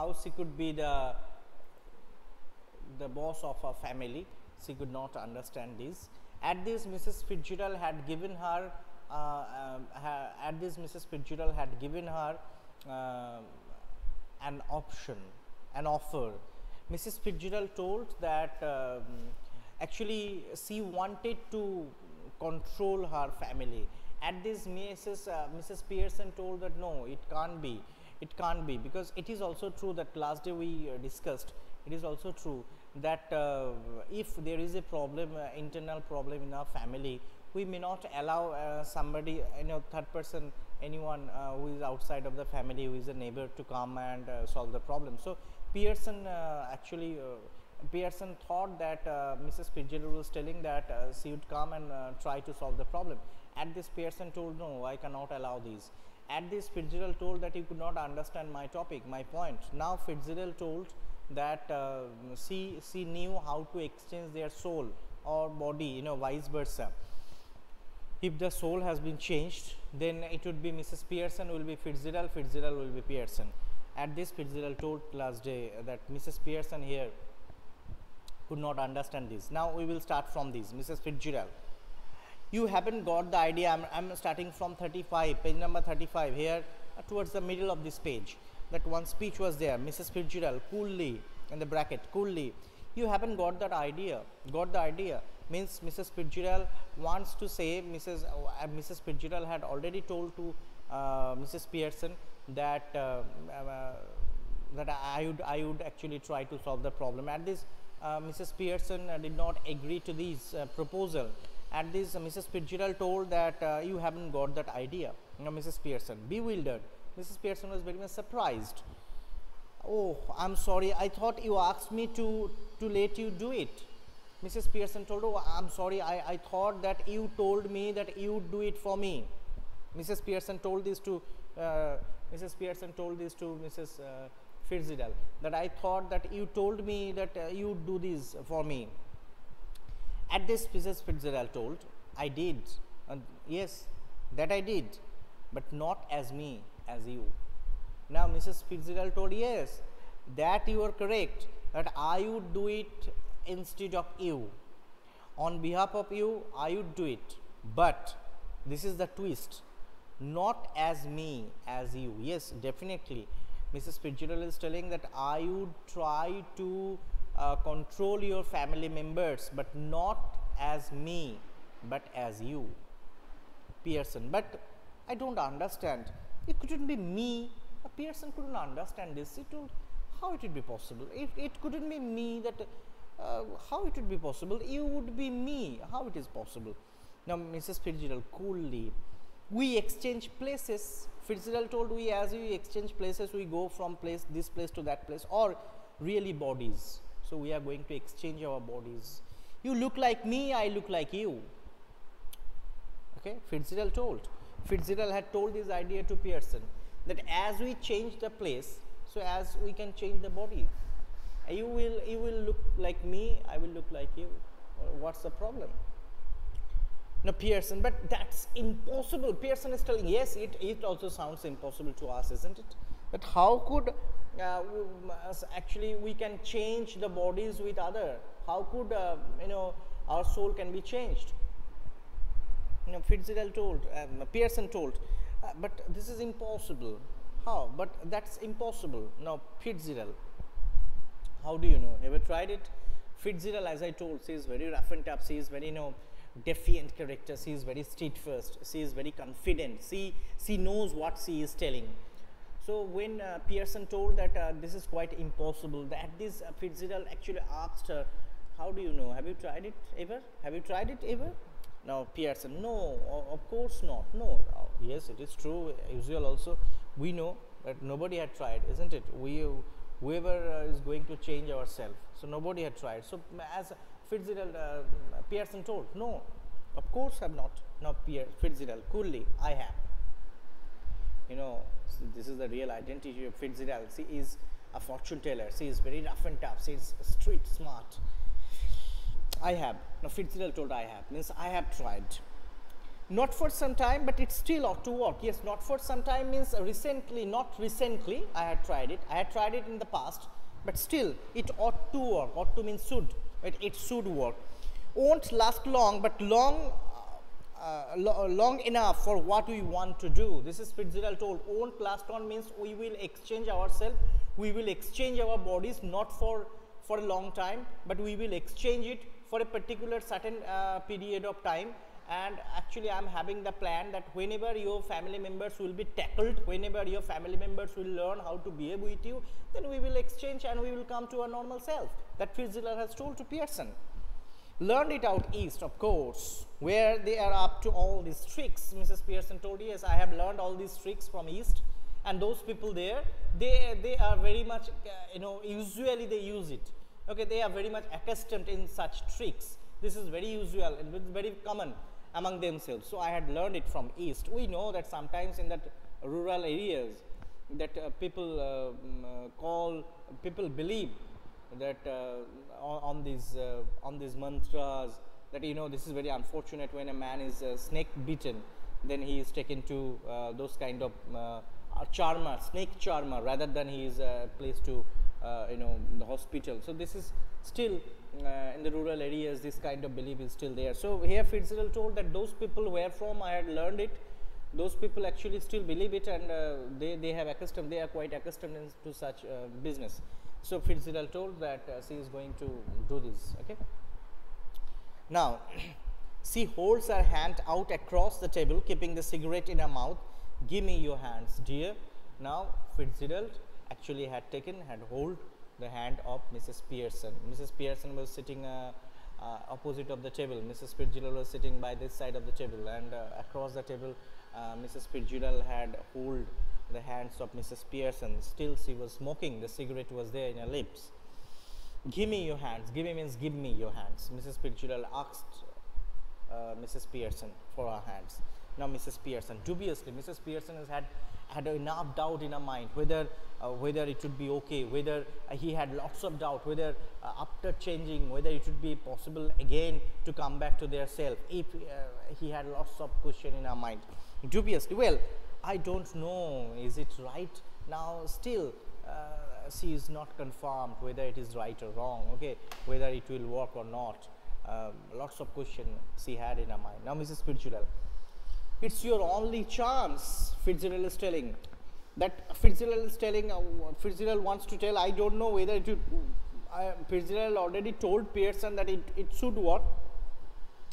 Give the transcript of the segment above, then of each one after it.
how she could be the boss of a family. She could not understand this. At this, Mrs. Fitzgerald had given her an option, an offer. Mrs. Fitzgerald told that actually she wanted to control her family. At this, Mrs. Pearson told that no, it can't be. It can't be, because it is also true that last day we discussed. It is also true that if there is a problem, internal problem in our family, we may not allow somebody, third person, anyone who is outside of the family, who is a neighbor, to come and solve the problem. So Pearson Pearson thought that Mrs. Fitzgerald was telling that she would come and try to solve the problem. At this, Pearson told, no, I cannot allow this. At this, Fitzgerald told that he could not understand my topic, my point. Now Fitzgerald told that she knew how to exchange their soul or body, vice versa. If the soul has been changed, then it would be Mrs. Pearson will be Fitzgerald, Fitzgerald will be Pearson. At this, Fitzgerald told last day that Mrs. Pearson here could not understand this. Now we will start from this. Mrs. Fitzgerald, you haven't got the idea. I'm starting from 35, page number 35 here, towards the middle of this page. That one speech was there. Mrs. Fitzgerald, coolly, in the bracket, coolly. You haven't got that idea. Got the idea means Mrs. Fitzgerald wants to say, Mrs. Fitzgerald had already told to Mrs. Pearson that that I would actually try to solve the problem. At this, Mrs. Pearson did not agree to this proposal. At this, Mrs. Fitzgerald told that you haven't got that idea. Mrs. Pearson, bewildered. Mrs. Pearson was very much surprised. Oh, I'm sorry, I thought you asked me to let you do it. Mrs. Pearson told, oh, I'm sorry, I thought that you told me that you would do it for me. Mrs. Pearson told this to Mrs. Fitzgerald, that I thought that you told me that you would do this for me. At this, Mrs. Fitzgerald told, I did, yes, that I did, but not as me, as you. Now Mrs. Fitzgerald told, yes, that you are correct, that I would do it instead of you. On behalf of you, I would do it. But this is the twist, not as me, as you. Yes, definitely. Mrs. Fitzgerald is telling that I would try to control your family members, but not as me, but as you. Pearson, but I don't understand. It couldn't be me. Pearson couldn't understand this. He told, how it would be possible? If it couldn't be me, that how it would be possible? You would be me. How it is possible? Now Mrs. Fitzgerald coolly, we exchange places. Fitzgerald told, we as we exchange places, we go from this place to that place, or really bodies. So we are going to exchange our bodies. You look like me, I look like you. Okay, Fitzgerald told. Fitzgerald had told this idea to Pearson, that as we change the place, so as we can change the body. You will look like me, I will look like you. What's the problem? Now Pearson, but that's impossible. Pearson is telling, yes, it also sounds impossible to us, isn't it? But how could actually we can change the bodies with other? How could our soul can be changed? Fitzgerald told, Pearson told, but this is impossible. How? But that's impossible. Now Fitzgerald, how do you know? Ever tried it? Fitzgerald, as I told, she is very rough and tough. She is very defiant character. She is very steadfast. She is very confident. She knows what she is telling. So when Pearson told that this is quite impossible, that this Fitzgerald actually asked her, how do you know? Have you tried it ever? Have you tried it ever? Now Pearson, no, of course not. No, yes, it is true. Usual also, we know that nobody had tried, isn't it? Whoever is going to change ourselves, so nobody had tried. So as Fitzgerald, Pearson told, no, of course I have not. Now Fitzgerald, coolly, I have. This is the real identity of Fitzgerald. She is a fortune teller. She is very rough and tough. She is street smart. I have. Now Fitzgerald told, I have, means I have tried. Not for some time, but it still ought to work. Yes, not for some time means recently, not recently I had tried it. I had tried it in the past, but still it ought to work. Ought to means should. It should work. Won't last long, but long enough for what we want to do. This is Fitzgerald told. Won't last on means we will exchange ourselves, we will exchange our bodies not for a long time, but we will exchange it for a particular certain period of time. And actually I am having the plan that whenever your family members will be tackled, whenever your family members will learn how to behave with you, then we will exchange and we will come to our normal self. That Fitzgerald has told to Pearson. Learned it out east, of course, where they are up to all these tricks. Mrs. Pearson told, yes, I have learned all these tricks from east, and those people there, they are very much, usually they use it. Okay, they are very much accustomed in such tricks. This is very usual and very common among themselves. So I had learned it from east. We know that sometimes in that rural areas that people believe that on these mantras, that this is very unfortunate. When a man is snake bitten, then he is taken to those kind of snake charmer, rather than he is placed to the hospital. So this is still in the rural areas, this kind of belief is still there. So here Fitzgerald told that those people where from I had learned it, those people actually still believe it, and they are quite accustomed to such business. So Fitzgerald told that she is going to do this. Okay. Now she holds her hand out across the table, keeping the cigarette in her mouth. Give me your hands, dear. Now Fitzgerald actually had hold the hand of Mrs. Pearson. Mrs. Pearson was sitting opposite of the table. Mrs. Fitzgerald was sitting by this side of the table, and across the table Mrs. Fitzgerald had hold the hands of Mrs. Pearson. Still she was smoking, the cigarette was there in her lips. Give me your hands. Give me means give me your hands. Mrs. Fitzgerald asked Mrs. Pearson for her hands. Now Mrs. Pearson, dubiously, Mrs. Pearson has had enough doubt in her mind whether it would be okay, whether he had lots of doubt whether after changing, whether it would be possible again to come back to their self. If he had lots of question in her mind, dubiously. Well, I don't know, is it right? Now still she is not confirmed whether it is right or wrong, okay, whether it will work or not. Lots of question she had in her mind. Now Mrs. Fitzgerald, it's your only chance, Fitzgerald is telling. That Fitzgerald is telling, Fitzgerald wants to tell, I don't know whether it would, Fitzgerald already told Pearson that it should work,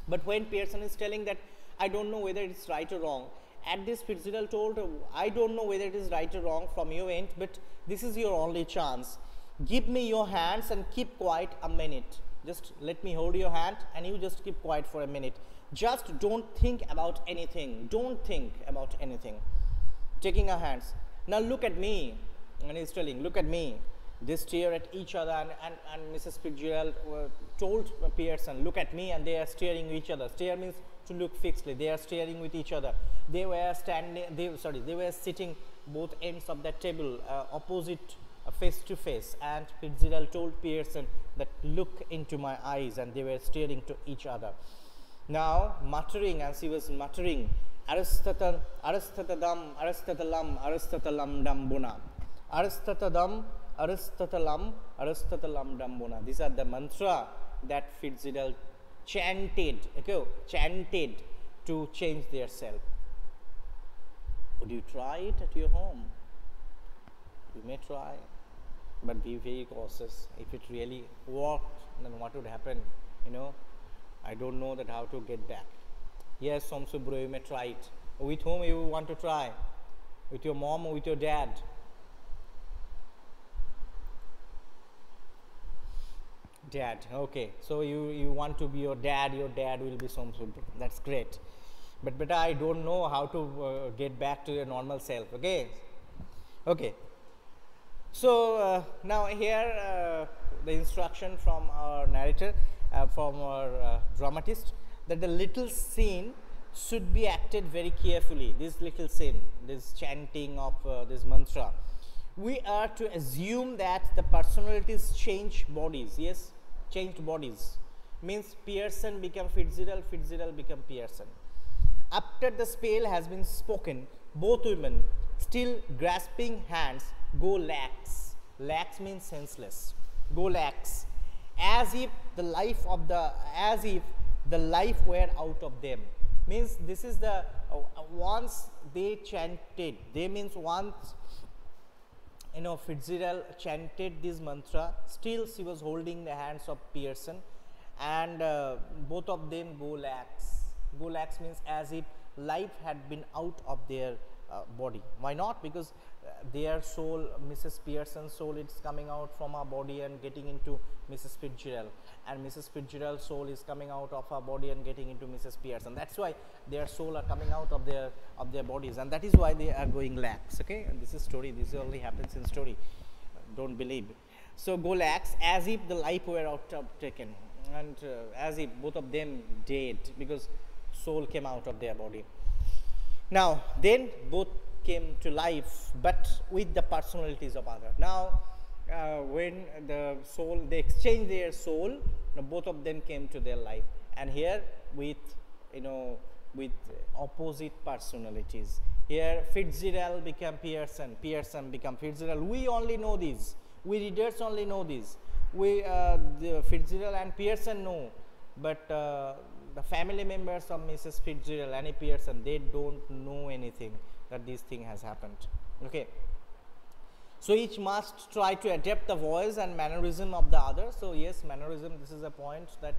but when Pearson is telling that I don't know whether it's right or wrong, at this Fitzgerald told, I don't know whether it is right or wrong from your end, but this is your only chance. Give me your hands and keep quiet a minute. Just let me hold your hand and you just keep quiet for a minute. Just don't think about anything. Don't think about anything. Taking her hands. Now look at me. And he's telling, look at me. They stare at each other, and Mrs. Fitzgerald told Pearson, look at me, and they are staring at each other. Stare means to look fixedly. They are staring with each other. They were sitting both ends of that table opposite, face to face, and Fitzgerald told Pearson that look into my eyes, and they were staring to each other. Now muttering, and she was muttering, Aristatadam, Aristatalam, Aristatalam Dambuna. Aristatadam, Aristatalam, Aristatalam Dambuna. These are the mantra that Fitzgerald chanted, okay, chanted to change their self. Would you try it at your home? You may try, but be very cautious. If it really worked, then what would happen? I don't know that how to get back. Yes, Somsubro, you may try it. With whom you want to try? With your mom or with your dad? Dad, okay. So you want to be your dad will be Somsubro. That's great. But I don't know how to get back to your normal self, okay? Okay. So now here the instruction from our narrator, from our dramatist, that the little scene should be acted very carefully. This little scene, this chanting of this mantra, we are to assume that the personalities change bodies. Yes, changed bodies means Pearson become Fitzgerald, Fitzgerald become Pearson. After the spell has been spoken, both women, still grasping hands, go lax. Lax means senseless. Go lax, as if the life were out of them. Means this is the once they chanted. They means once Fitzgerald chanted this mantra. Still, she was holding the hands of Pearson, and both of them go lax. Go lax means as if life had been out of their body. Why not? Because their soul, Mrs. Pearson's soul, it's coming out from her body and getting into Mrs. Fitzgerald, and Mrs. Fitzgerald's soul is coming out of her body and getting into Mrs. Pearson. That's why their soul are coming out of their bodies, and that is why they are going lax. Okay, and this is story. This only happens in story. Don't believe. So go lax, as if the life were out of taken, and as if both of them dead, because soul came out of their body. Now then both came to life, but with the personalities of other. Now when the soul, they exchanged their soul, both of them came to their life, and here with with opposite personalities. Here Fitzgerald became Pearson, Pearson became Fitzgerald. We only know this, we readers only know this. We the Fitzgerald and Pearson know, but the family members of Mrs. Fitzgerald, Annie Pearson, they don't know anything that this thing has happened. Okay. So each must try to adapt the voice and mannerism of the other. So yes, mannerism, this is a point that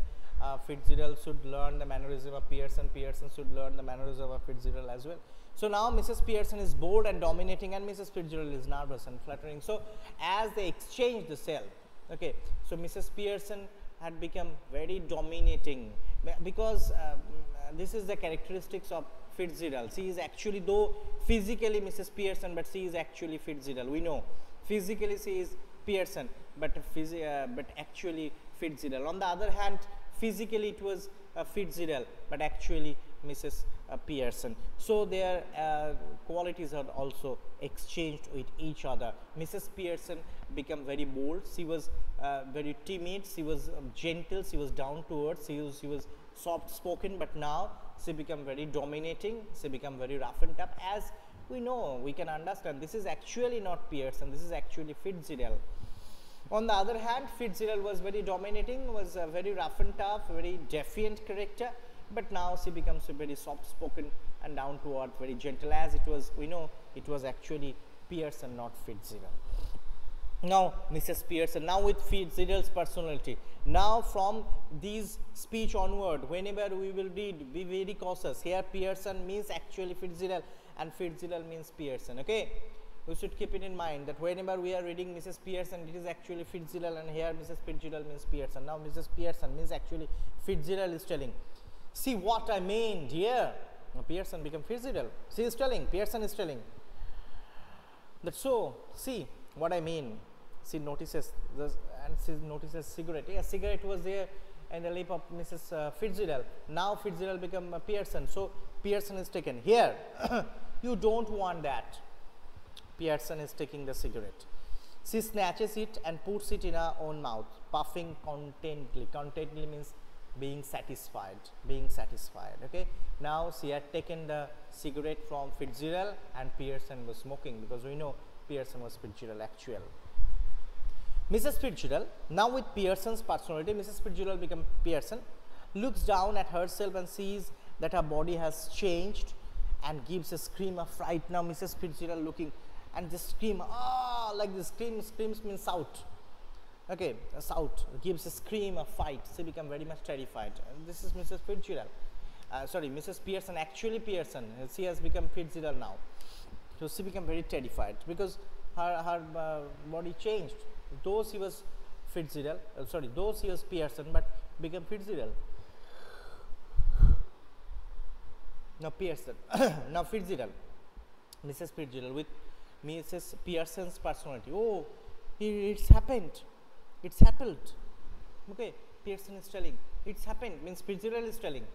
Fitzgerald should learn the mannerism of Pearson, Pearson should learn the mannerism of Fitzgerald as well. So now Mrs. Pearson is bold and dominating, and Mrs. Fitzgerald is nervous and fluttering. So as they exchange the cell, okay, so Mrs. Pearson had become very dominating, because this is the characteristics of Fitzgerald. She is actually, though physically Mrs. Pearson, but she is actually Fitzgerald. We know physically she is Pearson, but actually Fitzgerald. On the other hand, physically it was Fitzgerald, but actually Mrs. Pearson. So their qualities are also exchanged with each other. Mrs. Pearson became very bold. She was very timid. She was gentle. She was down to earth. She was soft spoken. But now she became very dominating. She became very rough and tough. As we know, we can understand, this is actually not Pearson. This is actually Fitzgerald. On the other hand, Fitzgerald was very dominating, was a very rough and tough, very defiant character, but now she becomes a very soft spoken and down to earth, very gentle, as it was, we know, it was actually Pearson, not Fitzgerald. Now Mrs. Pearson, now with Fitzgerald's personality, now from this speech onward, whenever we will read, be very cautious. Here Pearson means actually Fitzgerald, and Fitzgerald means Pearson. Okay, we should keep it in mind that whenever we are reading Mrs. Pearson, it is actually Fitzgerald, and here Mrs. Fitzgerald means Pearson. Now Mrs. Pearson means actually Fitzgerald is telling, see what I mean, dear. Now Pearson become Fitzgerald. She is telling, Pearson is telling that, so see what I mean. She notices this, and she notices cigarette. Yeah, cigarette was there in the lip of Mrs. Fitzgerald. Now Fitzgerald become Pearson. So Pearson is taken. Here, you don't want that. Pearson is taking the cigarette. She snatches it and puts it in her own mouth, puffing contentedly. Contentedly means being satisfied. Being satisfied. Okay. Now she had taken the cigarette from Fitzgerald, and Pearson was smoking, because we know Pearson was Fitzgerald actual. Mrs. Fitzgerald, now with Pearson's personality, Mrs. Fitzgerald become Pearson, looks down at herself and sees that her body has changed and gives a scream of fright. Now Mrs. Fitzgerald looking and just scream, ah, like this. Screams means shout. Okay, a shout, gives a scream of fright. She become very much terrified. And this is Mrs. Fitzgerald. Sorry, Mrs. Pearson, actually Pearson. She has become Fitzgerald now. So she became very terrified because her body changed. Though she was Fitzgerald, though she was Pearson, but became Fitzgerald. Now Pearson, now Fitzgerald, Mrs. Fitzgerald with Mrs. Pearson's personality. Oh, it's happened. It's happened. Okay, Pearson is telling. It's happened, means Fitzgerald is telling.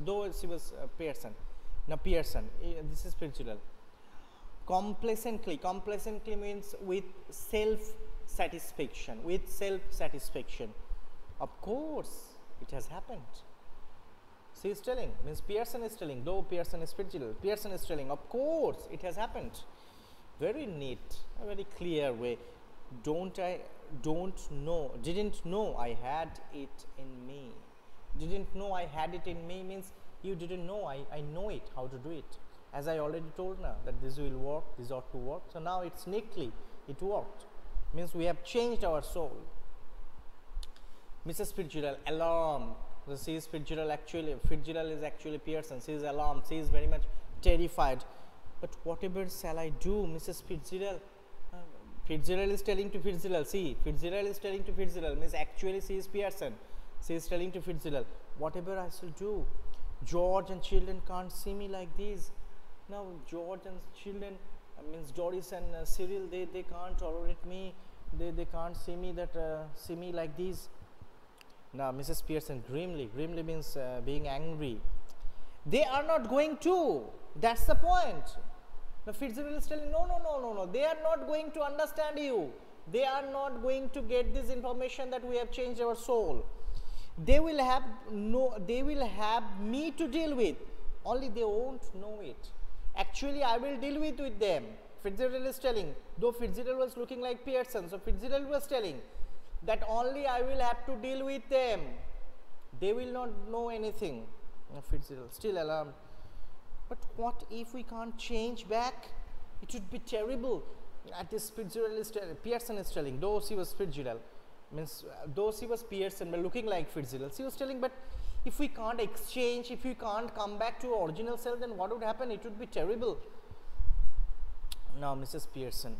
Though she was Pearson. Now Pearson, this is Fitzgerald. Complacently means with self-satisfaction. With self-satisfaction. Of course, it has happened. She is telling, means Pearson is telling, though Pearson is Fitzgerald, Pearson is telling, of course, it has happened. Very neat, a very clear way. Didn't know I had it in me. Didn't know I had it in me means you didn't know, I know it, how to do it. As I already told now that this will work, this ought to work. So now it's neatly, it worked. Means we have changed our soul. Mrs. Fitzgerald, alarmed. She is Fitzgerald actually, Fitzgerald is actually Pearson. She is alarmed, she is very much terrified. But whatever shall I do, Mrs. Fitzgerald? Fitzgerald is telling to Fitzgerald, see, Fitzgerald is telling to Fitzgerald, means actually she is Pearson. She is telling to Fitzgerald, whatever I shall do, George and children can't see me like this. Now George and children, means Doris and Cyril, they can't tolerate me, they can't see me see me like this. Now Mrs. Pearson grimly means being angry. They are not going to, that's the point. Now Fitzgerald is telling, no, they are not going to understand you. They are not going to get this information that we have changed our soul. They will have me to deal with, only they won't know it. Actually, I will deal with them. Fitzgerald is telling, though Fitzgerald was looking like Pearson, so Fitzgerald was telling that only I will have to deal with them. They will not know anything. Now Fitzgerald still alarmed. But what if we can't change back? It would be terrible. At this Fitzgerald is telling, Pearson is telling, though she was Fitzgerald, means though she was Pearson but looking like Fitzgerald, she was telling, but if we can't exchange, if we can't come back to our original self, then what would happen? It would be terrible. Now Mrs. Pearson,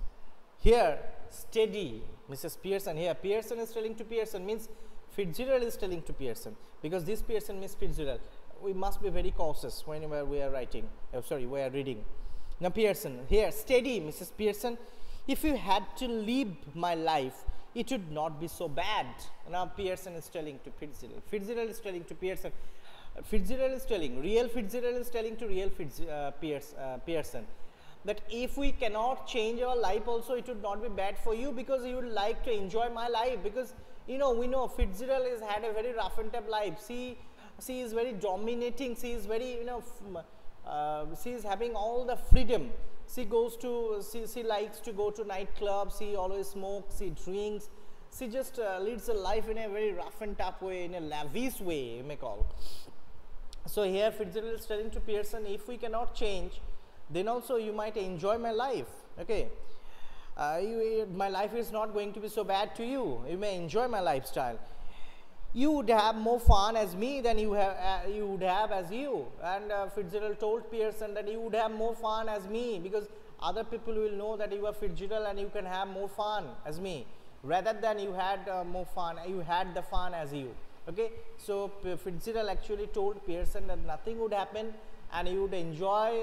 here steady, Mrs. Pearson, here Pearson is telling to Pearson, means Fitzgerald is telling to Pearson, because this Pearson means Fitzgerald. We must be very cautious whenever we are writing, we are reading. Now Pearson, here steady, Mrs. Pearson, if you had to live my life, it would not be so bad. Now Pearson is telling to Fitzgerald. Fitzgerald is telling to Pearson. Fitzgerald is telling, real Fitzgerald is telling to real Pearson, that if we cannot change our life also, it would not be bad for you, because you would like to enjoy my life, because we know Fitzgerald has had a very rough and tough life. She is very dominating, she is very, she is having all the freedom. She likes to go to nightclubs, she always smokes, she drinks, she just leads a life in a very rough and tough way, in a lavish way, you may call. So here Fitzgerald is telling to Pearson, if we cannot change, then also you might enjoy my life, okay. My life is not going to be so bad to you, you may enjoy my lifestyle. You would have more fun as me than you would have as you. And Fitzgerald told Pearson that you would have more fun as me, because other people will know that you are Fitzgerald and you can have more fun as me, rather than you had more fun, you had the fun as you. Okay, so Fitzgerald actually told Pearson that nothing would happen and you would enjoy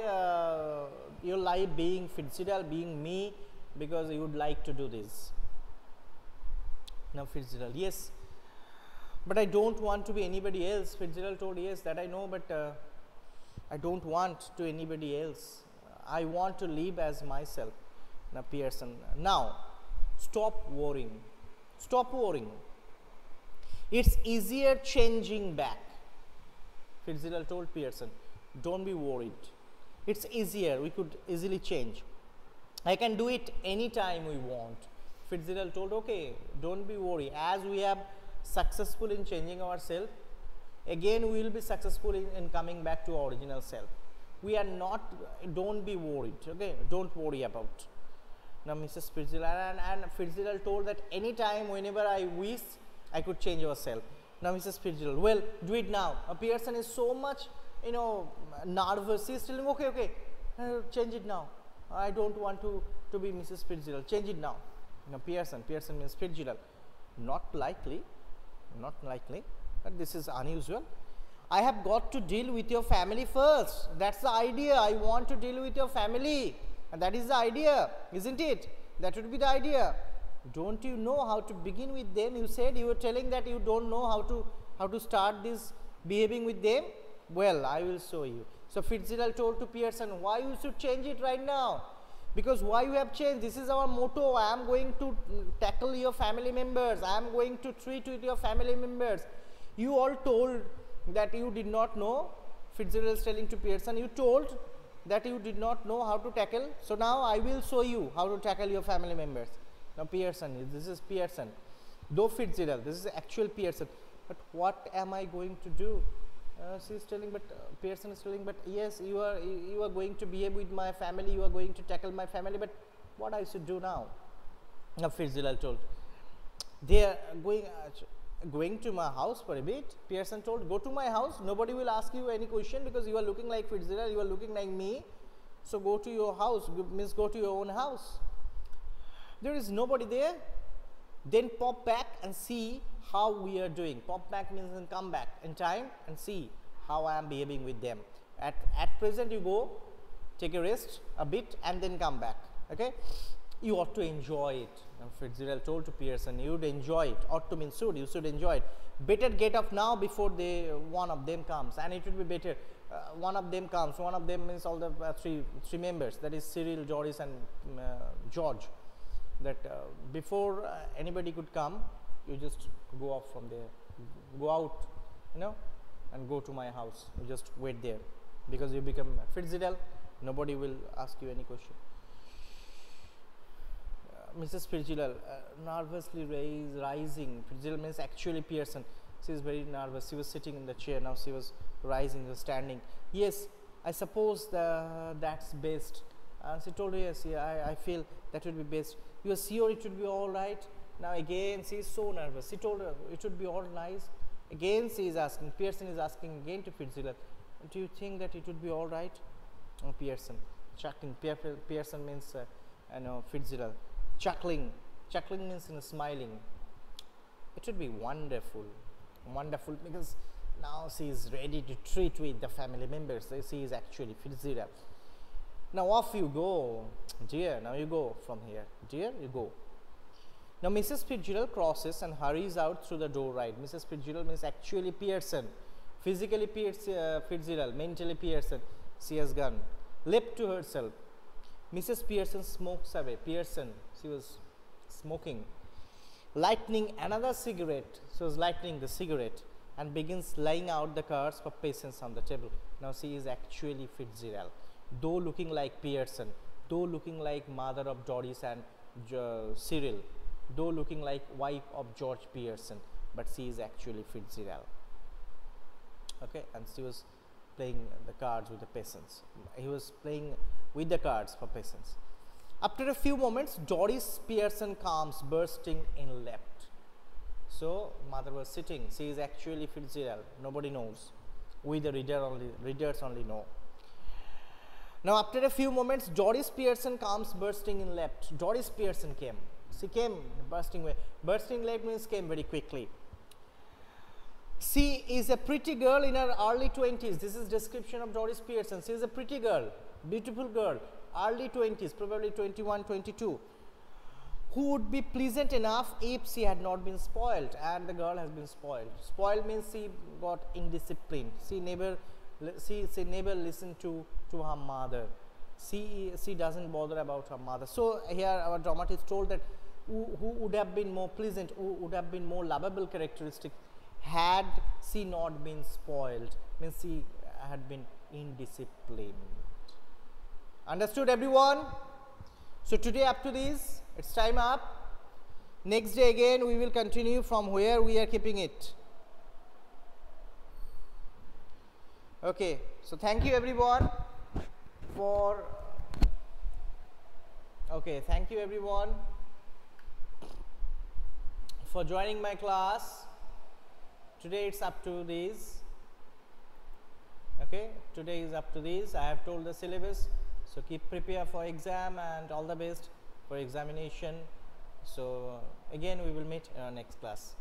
your life being Fitzgerald, being me, because you would like to do this. Now Fitzgerald, yes, but I don't want to be anybody else. Fitzgerald told, yes, that I know, but I don't want to anybody else. I want to live as myself. Now Pearson, now stop worrying. Stop worrying. It's easier changing back. Fitzgerald told Pearson, don't be worried. It's easier. We could easily change. I can do it anytime we want. Fitzgerald told, okay, don't be worried. As we have successful in changing ourselves, again we will be successful in coming back to our original self. We are not, don't be worried, okay, don't worry about. Now Mrs. Fitzgerald, and Fitzgerald told that anytime, whenever I wish, I could change ourselves. Now Mrs. Fitzgerald, well, do it now. Pearson is so much, nervous. He is telling, okay, change it now. I don't want to be Mrs. Fitzgerald, change it now. Now Pearson means Fitzgerald, not likely, but this is unusual. I have got to deal with your family first. That's the idea. I want to deal with your family, and that is the idea, isn't it? That would be the idea. Don't you know how to begin with them? You said you were telling that you don't know how to start this behaving with them. Well, I will show you. So Fitzgerald told to Pearson, why you should change it right now? Because why you have changed? This is our motto. I am going to tackle your family members. I am going to treat with your family members. You all told that you did not know Fitzgerald is telling to Pearson, you told that you did not know how to tackle, so now I will show you how to tackle your family members. Now Pearson, this is Pearson, though Fitzgerald, this is actual Pearson, but what am I going to do? She is telling, but Pearson is telling, but yes, you are going to behave with my family, you are going to tackle my family, but what I should do now? Now Fitzgerald told, they are going to my house for a bit. Pearson told, go to my house, nobody will ask you any question because you are looking like Fitzgerald, you are looking like me, so go to your house, means go to your own house. There is nobody there, then pop back and see how we are doing. Pop back means then come back in time and see how I am behaving with them. At present you go, take a rest a bit and then come back, okay. You ought to enjoy it. And Fitzgerald told to Pearson, you would enjoy it. Ought to mean should, you should enjoy it. Better get up now before one of them comes, and it would be better. One of them comes, one of them means all the three members, that is Cyril, Doris and George, that before anybody could come, you just go off from there, go out, you know, and go to my house. You just wait there, because you become Fitzgerald, nobody will ask you any question. Mrs. Fitzgerald nervously rising. Fitzgerald means actually Pearson. She is very nervous. She was sitting in the chair. Now she was rising, standing. Yes, I suppose that's best. She told her, yes, yeah, I feel that would be best. You are sure it would be all right? Now again she is so nervous. She told her it would be all nice. Again she is asking. Pearson is asking again to Fitzgerald, do you think that it would be all right? Oh, Pearson, chuckling. Pearson means Fitzgerald. Chuckling means smiling. It would be wonderful, because now she is ready to treat with the family members. She is actually Fitzgerald. Now off you go, dear. Now you go from here, dear. You go. Now Mrs. Fitzgerald crosses and hurries out through the door right. Mrs. Fitzgerald means actually Pearson, physically Fitzgerald, mentally Pearson. She has gone, left to herself. Mrs. Pearson smokes away. Pearson, she was smoking, lighting another cigarette. She was lighting the cigarette and begins laying out the cards for patients on the table. Now she is actually Fitzgerald, though looking like Pearson, though looking like mother of Doris and Cyril, though looking like wife of George Pearson, but she is actually Fitzgerald. Okay, and she was playing the cards with the peasants. He was playing with the cards for peasants. After a few moments, Doris Pearson comes bursting in left. So mother was sitting. She is actually Fitzgerald. Nobody knows. We the readers only know. Now after a few moments, Doris Pearson comes bursting in left. Doris Pearson came. She came bursting away. Bursting left means came very quickly. She is a pretty girl in her early 20s. This is description of Doris Pearson. She is a pretty girl, beautiful girl, early 20s, probably 21, 22, who would be pleasant enough if she had not been spoiled, and the girl has been spoiled. Spoiled means she got indisciplined. She never listened to her mother. She doesn't bother about her mother. So here our dramatist told that who would have been more pleasant, who would have been more lovable characteristic had she not been spoiled, means she had been indisciplined. Understood, everyone? So today up to this, it's time up. Next day again we will continue from where we are keeping it. Okay, so thank you everyone for joining my class. Today it's up to this. Okay, today is up to this. I have told the syllabus, so keep prepare for exam and all the best for examination. So again we will meet in our next class.